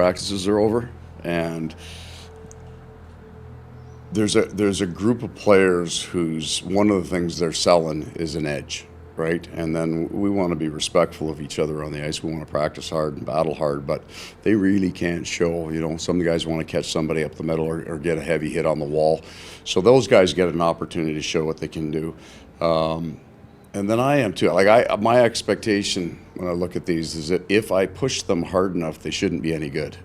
practices are over, and there's a group of players whose one of the things they're selling is an edge, right? And then we want to be respectful of each other on the ice. We want to practice hard and battle hard, but they really can't show. Some of the guys want to catch somebody up the middle or get a heavy hit on the wall. So those guys get an opportunity to show what they can do. And then I am too. My expectation when I look at these is that if I push them hard enough, they shouldn't be any good.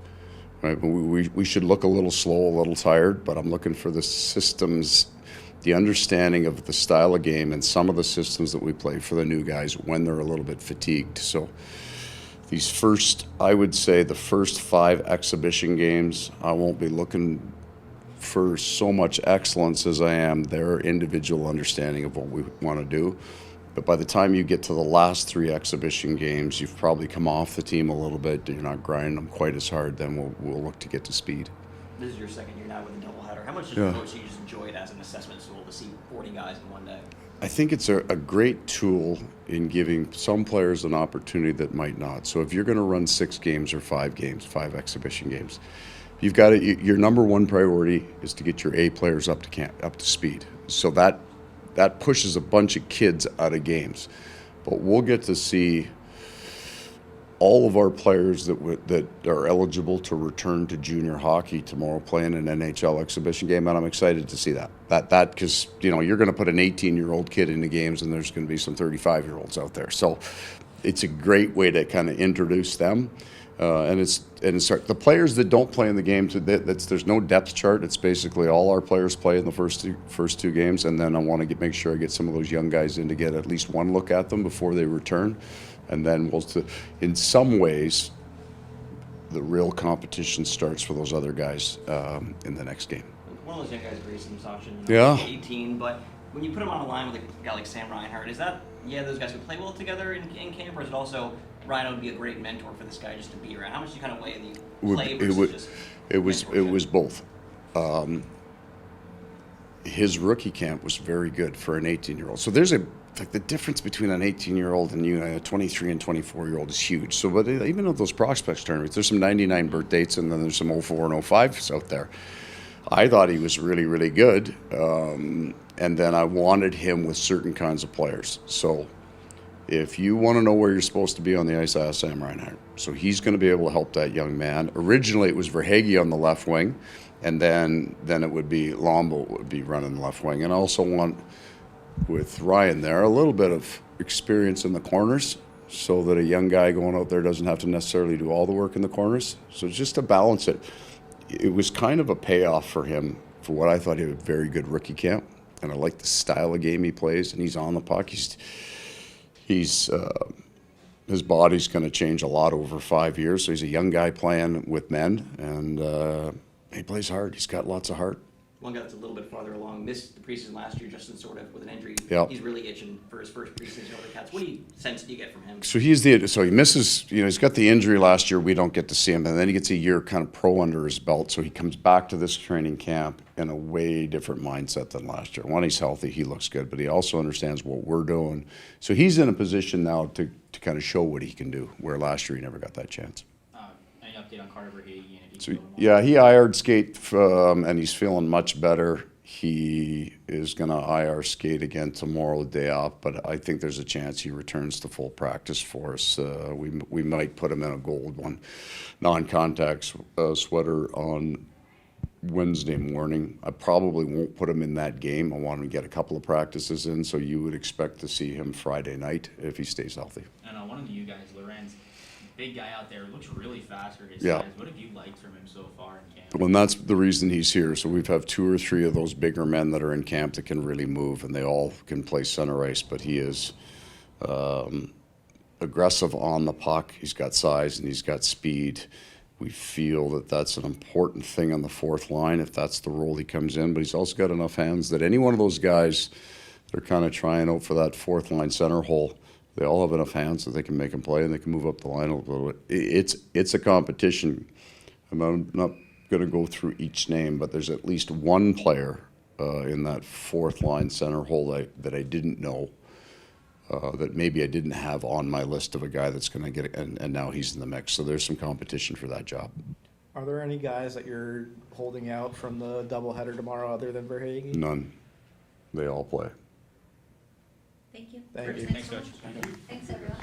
Right? We should look a little slow, a little tired, but I'm looking for the systems, the understanding of the style of game and some of the systems that we play for the new guys when they're a little bit fatigued. So I would say the first 5 exhibition games, I won't be looking for so much excellence as I am their individual understanding of what we want to do. But by the time you get to the last 3 exhibition games, you've probably come off the team a little bit. You're not grinding them quite as hard. Then we'll look to get to speed. This is your second year now with a doubleheader. How much did you just enjoy it as an assessment tool to see 40 guys in one day? I think it's a great tool in giving some players an opportunity that might not. So if you're going to run 6 games or 5 games, 5 exhibition games, you've got your number one priority is to get your A players up to speed. So that pushes a bunch of kids out of games. But we'll get to see all of our players that are eligible to return to junior hockey tomorrow playing an NHL exhibition game, and I'm excited to see that because you're going to put an 18-year-old kid into games, and there's going to be some 35-year-olds out there. So it's a great way to kind of introduce them. And the players that don't play in the games, there's no depth chart. It's basically all our players play in the first two games, and then I want to make sure I get some of those young guys in to get at least one look at them before they return, and then in some ways, the real competition starts for those other guys in the next game. One of those young guys, Grayson Sachin, yeah, 18, but when you put him on a line with a guy like Sam Reinhart, is that those guys would play well together in camp, or is it also Ryan would be a great mentor for this guy just to be around? How much do you kind of weigh the play versus just it was both. His rookie camp was very good for an 18-year-old. So there's the difference between an 18-year-old and a 23 and 24-year-old is huge. So, but even at those prospects tournaments, there's some 99 birth dates, and then there's some 04 and 05s out there. I thought he was really, really good, and then I wanted him with certain kinds of players. So if you want to know where you're supposed to be on the ice, ask Sam Reinhart. So he's going to be able to help that young man. Originally, it was Verhaeghe on the left wing, and then it would be Lombo would be running the left wing. And I also want, with Ryan there, a little bit of experience in the corners so that a young guy going out there doesn't have to necessarily do all the work in the corners. So just to balance it. It was kind of a payoff for him for what I thought he had a very good rookie camp, and I like the style of game he plays, and he's on the puck. His body's going to change a lot over 5 years, so he's a young guy playing with men, and he plays hard. He's got lots of heart. One guy that's a little bit farther along, missed the preseason last year, Justin sort of with an injury. Yep. He's really itching for his first preseason over the Cats. What sense do you get from him? So he misses. He's got the injury last year. We don't get to see him, and then he gets a year kind of pro under his belt. So he comes back to this training camp in a way different mindset than last year. When he's healthy, he looks good, but he also understands what we're doing. So he's in a position now to kind of show what he can do, where last year he never got that chance. Any update on Carter Verhaeghe? So yeah, he IR'd skate, and he's feeling much better. He is going to IR skate again tomorrow, the day off, but I think there's a chance he returns to full practice for us. We might put him in a gold one, non-contact sweater on Wednesday morning. I probably won't put him in that game. I want him to get a couple of practices in, so you would expect to see him Friday night if he stays healthy. And one of you guys, Lorenz, big guy out there, looks really fast for his yeah. size. What have you liked from him so far in camp? Well, and that's the reason he's here. So we've had 2 or 3 of those bigger men that are in camp that can really move, and they all can play center ice. But he is aggressive on the puck. He's got size and he's got speed. We feel that that's an important thing on the fourth line if that's the role he comes in. But he's also got enough hands that any one of those guys that are kind of trying out for that fourth line center hole, they all have enough hands that they can make him play and they can move up the line a little bit. It's a competition. I'm not going to go through each name, but there's at least one player in that fourth line center hole that I didn't know, that maybe I didn't have on my list of a guy that's going to get it, and now he's in the mix. So there's some competition for that job. Are there any guys that you're holding out from the doubleheader tomorrow other than Verhaeghe? None. They all play. Thank you. Thank you. Thanks, Coach. Thanks, everyone.